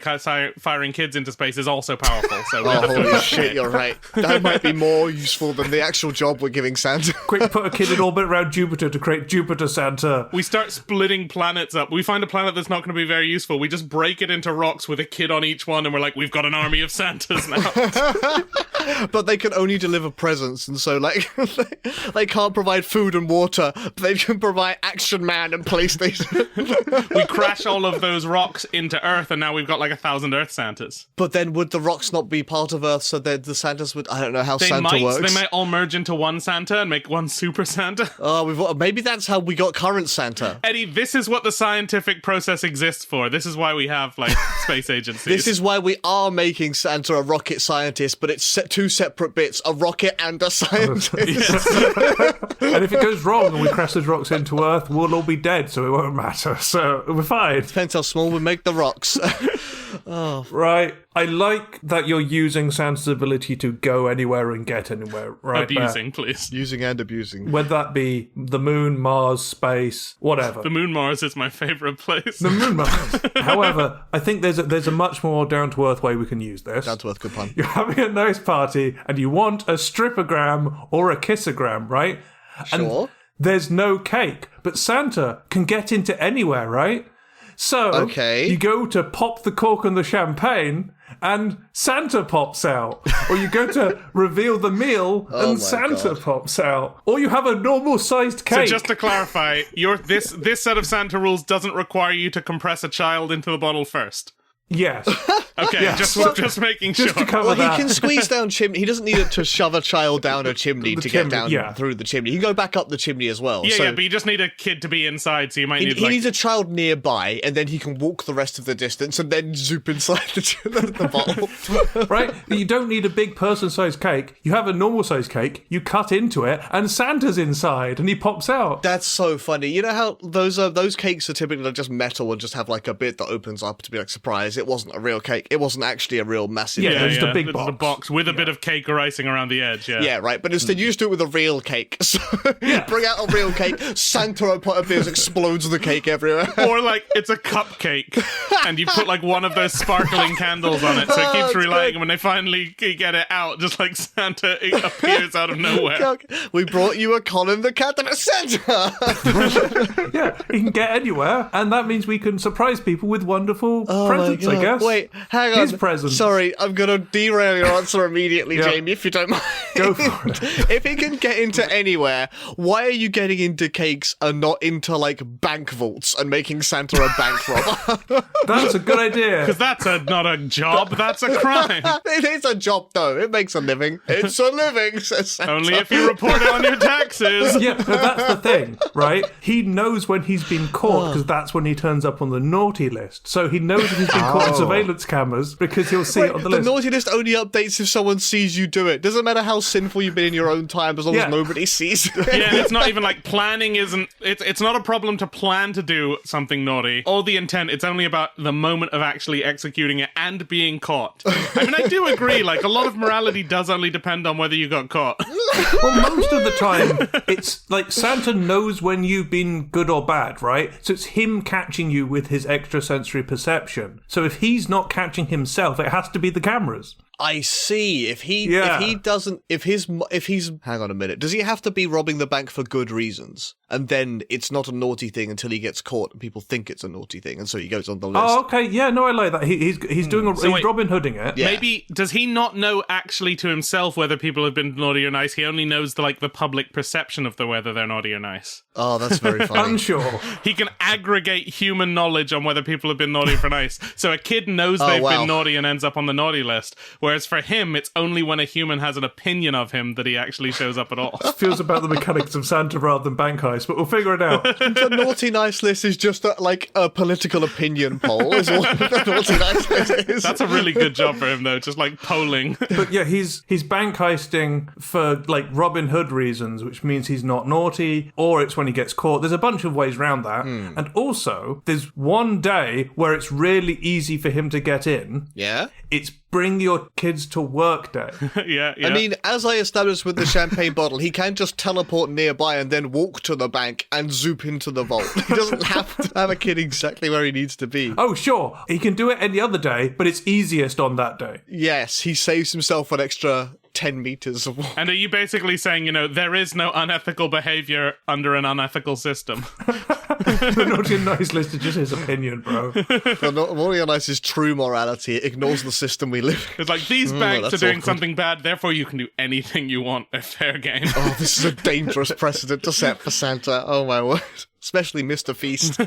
firing kids into space is also powerful. So
Oh, holy shit, you're right. That might be more useful than the actual job we're giving Santa.
Quick, put a kid in orbit around Jupiter to create Jupiter Santa.
we start splitting planets up. We find a planet that's not going to be very useful. We just break it into rocks with a kid on each one, and we're like, we've got an army of Santas now.
But they can only deliver presents, and so, like, they can't provide food and water, but they can provide Action Man and PlayStation.
We crash all of those rocks into Earth, and now we've got like 1,000 Earth Santas.
But then would the rocks not be part of Earth, so that the Santas would... I don't know how
They
Santa works.
might all merge into one Santa and make one Super Santa.
Oh, maybe that's how we got current Santa.
Eddie, this is what the scientific process exists for. This is why we have, like, space agencies.
This is why we are making Santa a rocket scientist, but it's two separate bits, a rocket and a scientist.
And if it goes wrong and we crash those rocks into Earth, we'll all be dead, so it won't matter. So we're fine.
Depends how small we make the rocks.
Right. I like that you're using Santa's ability to go anywhere and get anywhere. Right.
Abusing, please.
Using and abusing.
Whether that be the moon, Mars, space, whatever.
The moon Mars is my favorite place.
The moon, Mars. However, I think there's a much more down-to-earth way we can use this.
Down to earth, good pun.
You're having a nice party and you want a strippergram or a kissogram, right?
Sure.
And there's no cake, but Santa can get into anywhere, right? So
Okay.
you go to pop the cork on the champagne and Santa pops out. Or you go to reveal the meal
Oh
and
my
Santa
God.
pops out. Or you have a normal sized
So
cake.
just to clarify, this set of Santa rules doesn't require you to compress a child into the bottle first.
Yes.
Okay,
Yes.
just making sure.
Just to cover
Well,
that.
he can squeeze down chimney. He doesn't need it to shove a child down a chimney to
chimney,
get down
yeah.
through the chimney. He can go back up the chimney as well.
Yeah,
so
yeah, but you just need a kid to be inside, so you might
he,
need
he
like...
needs a child nearby, and then he can walk the rest of the distance and then zoop inside the bottle.
Right? You don't need a big person-sized cake. You have a normal-sized cake, you cut into it, and Santa's inside, and he pops out.
That's so funny. You know how those cakes are typically just metal and just have like a bit that opens up to be like, surprise, it wasn't a real cake. It wasn't actually a real massive
Yeah,
cake.
just a big
it's
box.
a box with a bit of cake or icing around the edge, yeah.
Yeah, right. But instead, you just do it with a real cake. So you bring out a real cake, Santa appears, explodes the cake everywhere.
Or like it's a cupcake, and you put like one of those sparkling candles on it, so it keeps relighting. And when they finally get it out, just like Santa appears out of nowhere.
We brought you a Colin the Cat and a Santa.
Yeah, he can get anywhere, and that means we can surprise people with wonderful presents, I guess.
Wait, hang on.
His presents.
Sorry, I'm going to derail your answer immediately,
Yeah.
Jamie, if you don't mind.
Go for it.
If he can get into anywhere, why are you getting into cakes and not into, like, bank vaults and making Santa a bank robber?
That's a good idea.
Because that's not a job, that's a crime.
It is a job, though. It makes a living. It's a living, says Santa.
Only if you report it on your taxes.
Yeah, but that's the thing, right? He knows when he's been caught because that's when he turns up on the naughty list. So he knows if he's been caught on surveillance cameras because he'll see it on the
The
list.
naughty list only updates if someone sees you do it. Doesn't matter how sinful you've been in your own time, as long
Yeah.
as nobody sees you.
Yeah, and it's not even like planning isn't... It's not a problem to plan to do something naughty. All the intent, it's only about the moment of actually executing it and being caught. I mean, I do agree, like, a lot of morality does only depend on whether you got caught.
Well, most of the time, it's like Santa knows when you've been good or bad, right? So it's him catching you with his extrasensory perception. So if he's not catching himself, it has to be the cameras.
I see. If he's hang on a minute. Does he have to be robbing the bank for good reasons? And then it's not a naughty thing until he gets caught and people think it's a naughty thing, and so he goes on the list.
Oh, okay. Yeah, no, I like that. He's doing he's Robin Hooding it.
Yeah.
Maybe does he not know actually to himself whether people have been naughty or nice? He only knows the public perception of whether they're naughty or nice.
Oh, that's very funny.
Unsure.
He can aggregate human knowledge on whether people have been naughty or nice. So a kid knows they've been naughty and ends up on the naughty list. Whereas for him, it's only when a human has an opinion of him that he actually shows up at all.
Feels about the mechanics of Santa rather than bank heist, but we'll figure it out.
The naughty nice list is just a political opinion poll. Is what the naughty nice list is.
That's a really good job for him, though, just polling.
But yeah, he's bank heisting for Robin Hood reasons, which means he's not naughty, or it's when he gets caught. There's a bunch of ways around that. And also, there's one day where it's really easy for him to get in.
Yeah?
It's bring your kids to work day.
Yeah.
I mean, as I established with the champagne bottle, he can just teleport nearby and then walk to the bank and zoop into the vault. He doesn't have to have a kid exactly where he needs to be.
Oh, sure. He can do it any other day, but it's easiest on that day.
Yes, he saves himself an extra 10 meters of walk.
And are you basically saying, there is no unethical behavior under an unethical system?
The naughty and nice list is just his opinion, bro.
The naughty and nice is true morality. It ignores the system we live in.
It's these banks are doing something bad, therefore you can do anything you want. A fair game.
Oh, this is a dangerous precedent to set for Santa. Oh, my word. Especially Mr. Feast.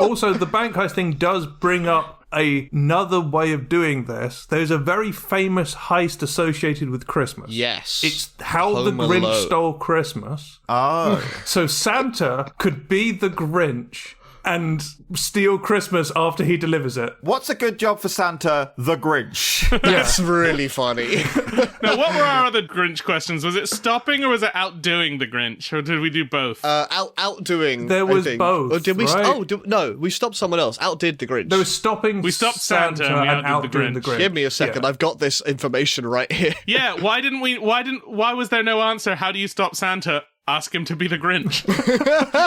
Also, the bank heist thing does bring up another way of doing this. There's a very famous heist associated with Christmas.
Yes.
It's How
Home
the Grinch
Alone.
Stole Christmas.
Oh.
So Santa could be the Grinch and steal Christmas after he delivers it.
What's a good job for Santa? The Grinch.
That's really funny.
Now, what were our other Grinch questions? Was it stopping or was it outdoing the Grinch? Or did we do both?
Outdoing.
There was
I think.
both,
Or did we?
right?
No, we stopped someone else. Outdid the Grinch.
There was stopping
We stopped Santa and we outdid the Grinch.
Give me a second.
Yeah.
I've got this information right here.
Yeah, why was there no answer? How do you stop Santa? Ask him to be the Grinch.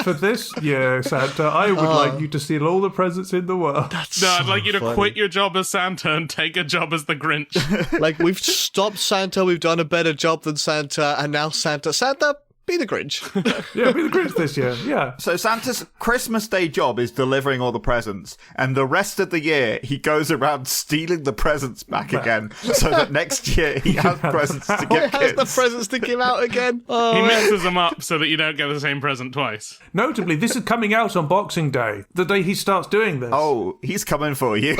For this year, Santa, I would like you to steal all the presents in the world.
I'd like you to quit your job as Santa and take a job as the Grinch.
We've stopped Santa, we've done a better job than Santa, and now Santa, be the Grinch.
Yeah, be the Grinch this year, yeah.
So Santa's Christmas Day job is delivering all the presents, and the rest of the year he goes around stealing the presents back again, so that next year he has presents to give
Has
kids.
the presents to give out again? Oh,
He
man.
mixes them up so that you don't get the same present twice.
Notably, this is coming out on Boxing Day, the day he starts doing this.
Oh, he's coming for you.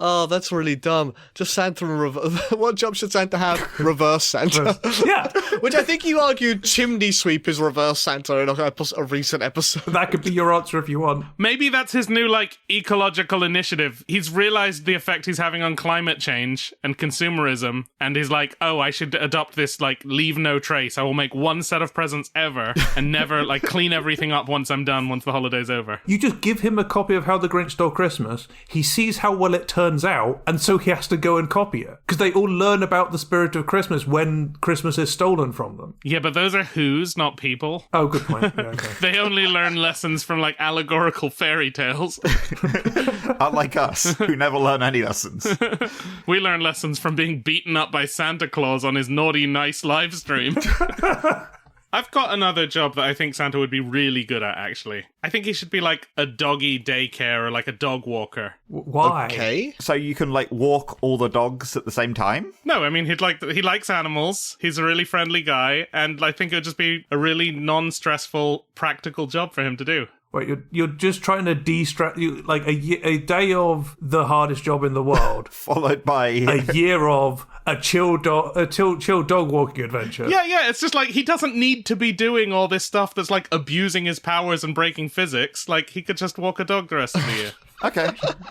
Oh, that's really dumb. Just Santa and reverse. What job should Santa have? Reverse Santa.
Yeah,
Which I think you argued chimney sweep is reverse Santa in a recent episode.
that could be your answer if you want.
Maybe that's his new, ecological initiative. He's realized the effect he's having on climate change and consumerism, and he's like, oh, I should adopt this, leave no trace. I will make one set of presents ever, and never, clean everything up once I'm done, once the holiday's over.
You just give him a copy of How the Grinch Stole Christmas, he sees how well it turns out, and so he has to go and copy it. Because they all learn about the spirit of Christmas when Christmas is stolen from them.
Yeah, but those are who's, not people.
Oh, good point. Yeah, okay.
They only learn lessons from, allegorical fairy tales.
Unlike us, who never learn any lessons.
We learn lessons from being beaten up by Santa Claus on his naughty, nice live stream. I've got another job that I think Santa would be really good at, actually. I think he should be a doggy daycare or a dog walker.
Why?
Okay.
So you can, walk all the dogs at the same time?
No, I mean, he likes animals. He's a really friendly guy. And I think it would just be a really non-stressful, practical job for him to do.
Wait, you're just trying to de-stress you, a day of the hardest job in the world,
Followed by...
a year of a chill dog walking adventure.
Yeah, it's just he doesn't need to be doing all this stuff that's abusing his powers and breaking physics. He could just walk a dog the rest of the year.
Okay.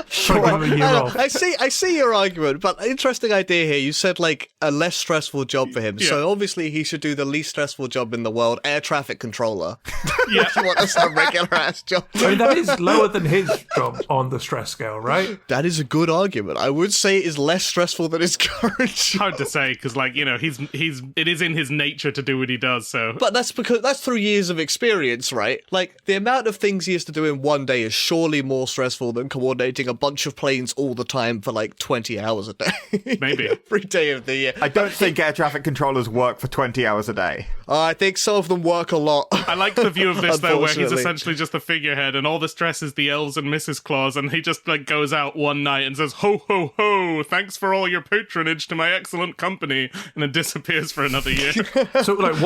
Try to give him a year off.
I see your argument, but interesting idea here. You said a less stressful job for him.
Yeah.
So obviously he should do the least stressful job in the world, air traffic controller.
Yeah.
If you want a regular ass job.
I mean, that is lower than his job on the stress scale, right?
That is a good argument. I would say it is less stressful than his current job.
Hard to say because it is in his nature to do what he does. So,
But that's through years of experience, right? The amount of things he has to do in one day is surely more stressful than than coordinating a bunch of planes all the time for like 20 hours a day.
Maybe.
Every day of the year.
I don't think air traffic controllers work for 20 hours a day.
I think some of them work a lot.
I like the view of this, though, where he's essentially just a figurehead, and all the stress is the elves and Mrs. Claus, and he just, like, goes out one night and says, ho, ho, ho, thanks for all your patronage to my excellent company, and then disappears for another year.
So, like,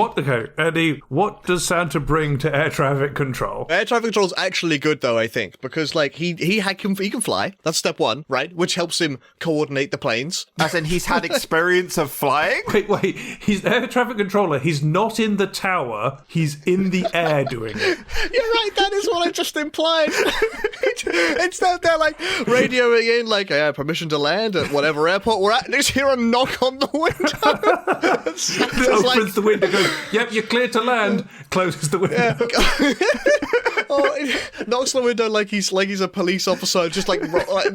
Eddie, what does Santa bring to air traffic control?
Air traffic control is actually good, though, I think, because, like, he can fly. That's step one, right? Which helps him coordinate the planes.
As in, he's had experience of flying?
Wait, he's air traffic controller. He's not in the tower. He's in the air doing it.
You're right, that is what I just implied. Instead, they're, like, radioing in, like, permission to land at whatever airport we're at, and just hear a knock on the window.
Opens the window, goes, yep, you're clear to land. Closes the window.
Knocks on the window like he's a police officer, just like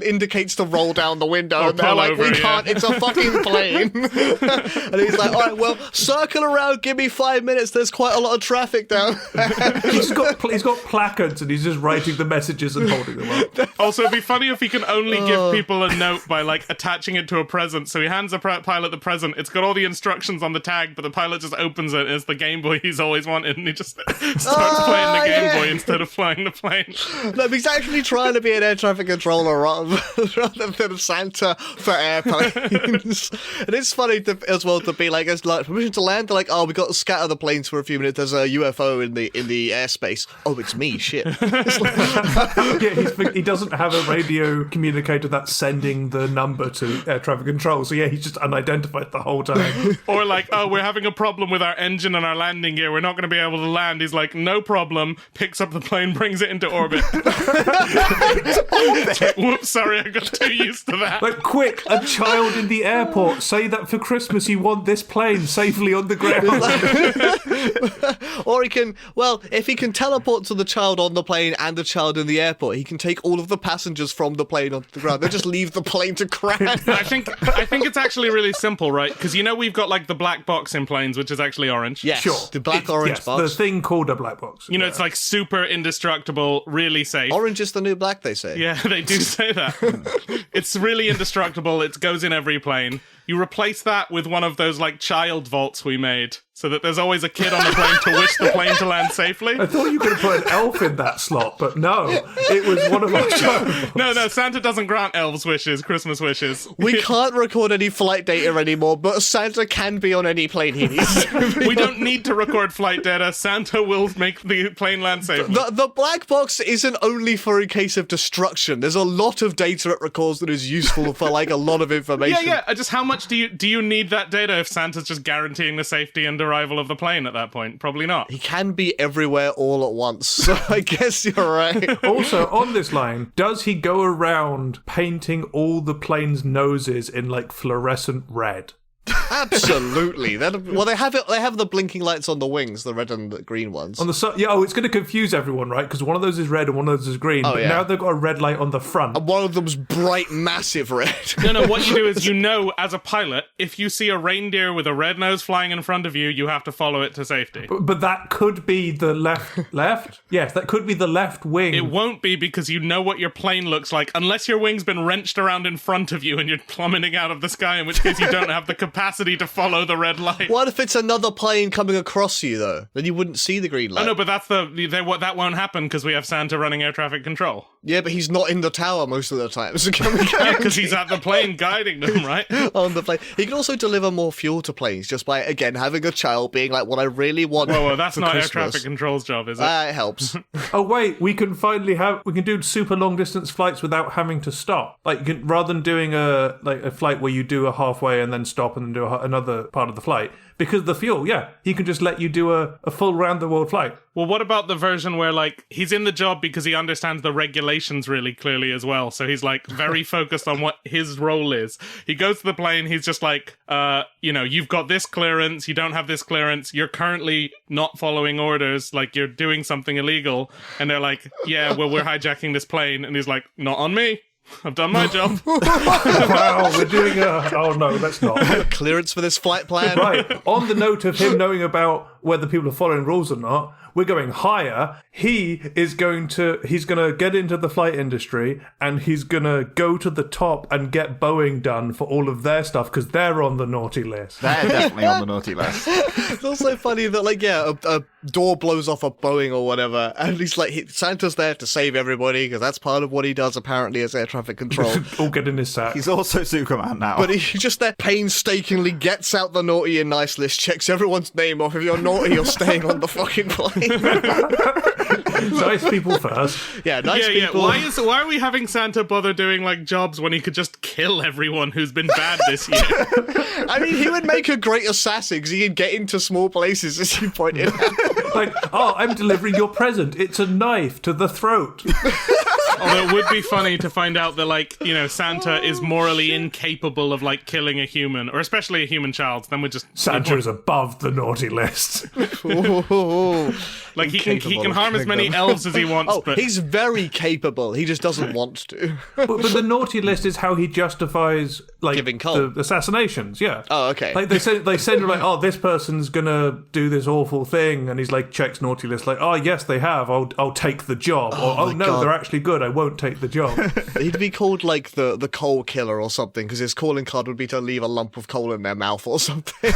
indicates to roll down the window,
or
and they're like, we can't, it's a fucking plane. And he's like, all right, well, circle around, give me 5 minutes, there's quite a lot of traffic down there.
He's got placards and he's just writing the messages and holding them up.
Also, it'd be funny if he can only give people a note by, like, attaching it to a present. So he hands the pilot the present, it's got all the instructions on the tag, but the pilot just opens it, and it's the Game Boy he's always wanted, and he just starts playing the Game Boy instead of flying the plane.
No, he's actually trying to be an air traffic controller rather than Santa for airplanes. And it's funny as well to be like, as like permission to land. They're like, oh, we got to scatter the planes for a few minutes. There's a UFO in the airspace. Oh, it's me. Shit.
He doesn't have a radio communicator that's sending the number to air traffic control. So yeah, he's just unidentified the whole time.
Or like, oh, we're having a problem with our engine and our landing gear. We're not going to be able to land. He's like, no problem. Picks up the plane, brings it into orbit. Whoops, sorry, I got too used to that.
Like, quick, a child in the airport. Say that for Christmas you want this plane safely on the ground.
Or he can, well, if he can teleport to the child on the plane and the child in the airport, he can take all of the passengers from the plane onto the ground. They just leave the plane to crash.
I think it's actually really simple, right? Because you know we've got like the black box in planes, which is actually orange.
Yes,
sure.
The black-orange box.
The thing called a black box.
You know, it's like super indestructible, really safe.
Orange is the new black, they say.
Yeah, they do say that. It's really indestructible. It goes in every plane. You replace that with one of those like child vaults we made, so that there's always a kid on the plane to wish the plane to land safely.
I thought you could have put an elf in that slot, but no, it was one of our child vaults.
No, Santa doesn't grant elves wishes, Christmas wishes.
We can't record any flight data anymore, but Santa can be on any plane he needs.
We don't need to record flight data. Santa will make the plane land safely.
The black box isn't only for in case of destruction. There's a lot of data it records that is useful for like a lot of information.
Yeah. Just how much do you need that data if Santa's just guaranteeing the safety and arrival of the plane at that point? Probably not.
He can be everywhere all at once, so I guess you're right.
Also, on this line, does he go around painting all the plane's noses in like fluorescent red?
Absolutely. Well, they have it. They have the blinking lights on the wings, the red and the green ones.
On the side, yeah. Oh, it's going to confuse everyone, right? Because one of those is red and one of those is green.
Oh,
but
yeah.
Now they've got a red light on the front.
And one of them's bright, massive red.
No. What you do is, as a pilot, if you see a reindeer with a red nose flying in front of you, you have to follow it to safety.
But that could be the left. Yes, that could be the left wing.
It won't be, because you know what your plane looks like, unless your wing's been wrenched around in front of you and you're plummeting out of the sky, in which case you don't have the capacity to follow the red light.
What if it's another plane coming across you, though? Then you wouldn't see the green light.
Oh, no, but that won't happen because we have Santa running air traffic control.
Yeah, but he's not in the tower most of the time. So
because he's at the plane guiding them, right?
On the plane. He can also deliver more fuel to planes just by, again, having a child being like, what I really want.
Whoa, that's not
Christmas.
Air traffic control's job, is it?
It helps.
Oh wait, we can do super long distance flights without having to stop. Like, you can, rather than doing a flight where you do a halfway and then stop and then do another part of the flight. Because of the fuel, yeah, he can just let you do a full round-the-world flight.
Well, what about the version where, like, he's in the job because he understands the regulations really clearly as well, so he's, like, very focused on what his role is. He goes to the plane, he's just like, you've got this clearance, you don't have this clearance, you're currently not following orders, like, you're doing something illegal, and they're like, yeah, well, we're hijacking this plane, and he's like, not on me. I've done my job.
Wow, we're doing oh no, that's not.
Clearance for this flight plan.
Right, on the note of him knowing about whether people are following rules or not. We're going higher. He's going to get into the flight industry, and he's going to go to the top and get Boeing done for all of their stuff because they're on the naughty list.
They're definitely on the naughty list.
It's also funny that, a door blows off a Boeing or whatever, and he's like, Santa's there to save everybody because that's part of what he does apparently as air traffic control.
All get in his sack.
He's also Superman now.
But he just there painstakingly gets out the naughty and nice list, checks everyone's name off. If you're naughty, you're staying on the fucking plane.
Nice people first.
Yeah, nice people.
Why are we having Santa bother doing like jobs when he could just kill everyone who's been bad this year?
I mean, he would make a great assassin because he could get into small places, as you pointed out.
Like, I'm delivering your present. It's a knife to the throat.
Although it would be funny to find out that, Santa is morally incapable of, killing a human, or especially a human child. Then we just...
Santa is above the naughty list.
He can harm as many elves as he wants, but...
he's very capable. He just doesn't want to.
but the naughty list is how he justifies,
giving coal.
the assassinations, yeah.
Oh, okay.
They send him, this person's gonna do this awful thing, and he's checks naughty list, yes, they have, I'll take the job. Or, no, God. They're actually good, I won't take the job.
He'd be called, the coal killer or something, because his calling card would be to leave a lump of coal in their mouth or something.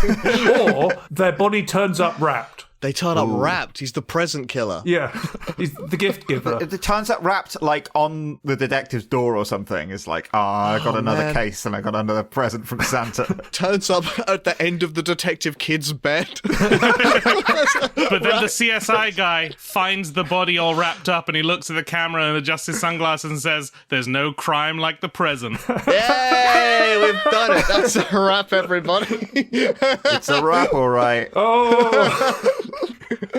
Or their body turns up wrapped.
They turn up wrapped. He's the present killer.
Yeah, he's the gift giver.
It turns up wrapped on the detective's door or something. It's I got another case and I got another present from Santa.
Turns up at the end of the detective kid's bed.
But then the CSI guy finds the body all wrapped up and he looks at the camera and adjusts his sunglasses and says, "There's no crime like the present."
Yay! We've done it. That's a wrap, everybody.
It's a wrap, all right.
Oh.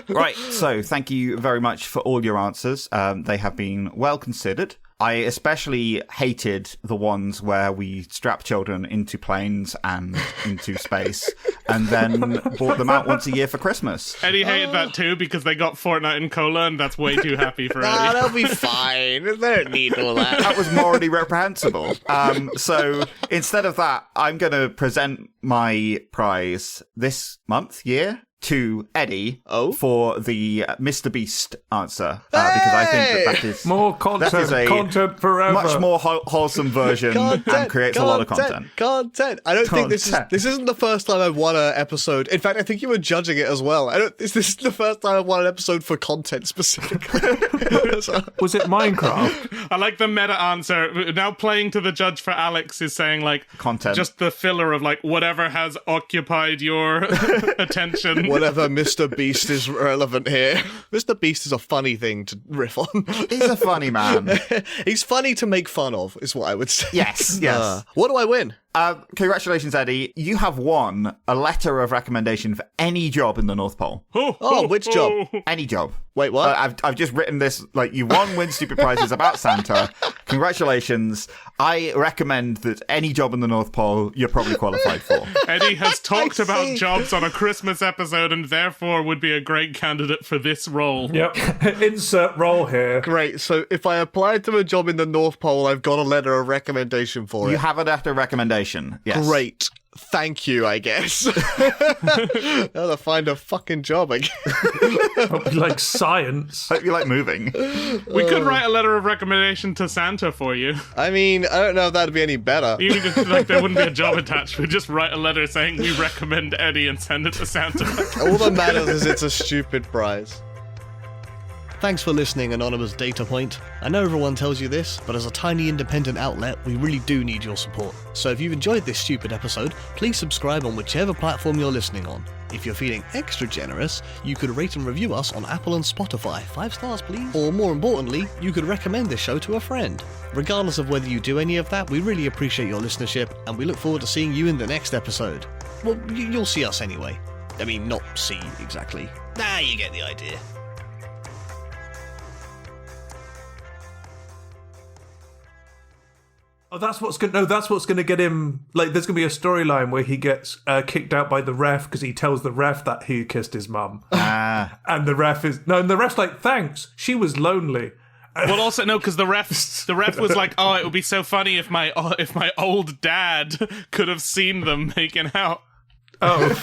Right, so thank you very much for all your answers. They have been well considered. I especially hated the ones where we strap children into planes and into space and then brought them out once a year for Christmas.
Eddie hated that too because they got Fortnite and Cola, and that's way too happy for Eddie.
Nah, they'll be fine. They don't need all that.
That was morally reprehensible. So instead of that, I'm going to present my prize this year, to Eddie for the Mr. Beast answer. Because I think that is...
More content. That is a content forever.
Much more wholesome version and creates a lot of content.
I don't think this isn't the first time I've won an episode. In fact, I think you were judging it as well. This is the first time I've won an episode for content specifically.
Was it Minecraft?
I like the meta answer. Now playing to the judge for Alex is saying
content.
Just the filler of whatever has occupied your attention.
Whatever Mr. Beast is relevant here. Mr. Beast is a funny thing to riff on.
He's a funny man.
He's funny to make fun of, is what I would say.
Yes.
What do I win?
Congratulations, Eddie. You have won a letter of recommendation for any job in the North Pole.
Which job?
Any job.
Wait, what?
I've just written this, you won Win Stupid Prizes about Santa. Congratulations. I recommend that any job in the North Pole you're probably qualified for.
Eddie has talked about jobs on a Christmas episode and therefore would be a great candidate for this role.
Yep. Insert role here.
Great. So if I applied to a job in the North Pole, I've got a letter of recommendation for it.
You have a letter of recommendation. Yes.
Great. Thank you, I guess. Now to find a fucking job, I guess.
Hope you like science.
Hope you like moving.
We could write a letter of recommendation to Santa for you.
I mean, I don't know if that'd be any better.
Even if there wouldn't be a job attached, we'd just write a letter saying we recommend Eddie and send it to Santa.
All that matters is it's a stupid prize. Thanks for listening, Anonymous Data Point. I know everyone tells you this, but as a tiny independent outlet, we really do need your support. So if you've enjoyed this stupid episode, please subscribe on whichever platform you're listening on. If you're feeling extra generous, you could rate and review us on Apple and Spotify. 5 stars, please. Or more importantly, you could recommend this show to a friend. Regardless of whether you do any of that, we really appreciate your listenership, and we look forward to seeing you in the next episode. Well, you'll see us anyway. I mean, not see exactly. You get the idea.
Oh, that's what's going to get him. There's going to be a storyline where he gets kicked out by the ref because he tells the ref that he kissed his mum. And the ref's like, thanks, she was lonely.
Well, also no, because the ref was like, oh, it would be so funny if my old dad could have seen them making out.
Oh.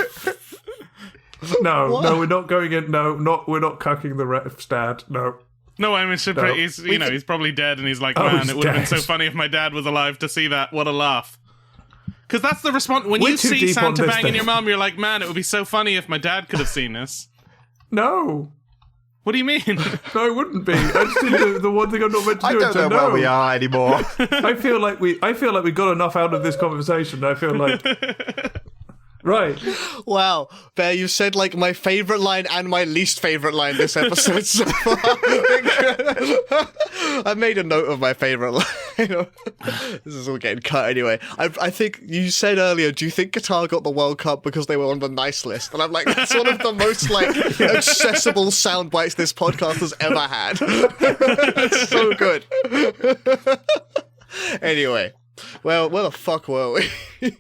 No, we're not going in. No, we're not cucking the ref's dad. No.
No, I mean, he's probably dead, and he's like, man, it would have been so funny if my dad was alive to see that. What a laugh. Because that's the response. When you see Santa banging your mum, you're like, man, it would be so funny if my dad could have seen this.
No.
What do you mean?
No, it wouldn't be. I just did the one thing I'm not meant to do.
I don't know where we are anymore.
I feel like we got enough out of this conversation. I feel like... Right.
Wow. Bear, you said like my favourite line and my least favourite line this episode so far. I made a note of my favourite line. This is all getting cut anyway. I think you said earlier, do you think Qatar got the World Cup because they were on the nice list? And I'm like, that's one of the most like accessible sound bites this podcast has ever had. It's so good. Anyway, well, where the fuck were we?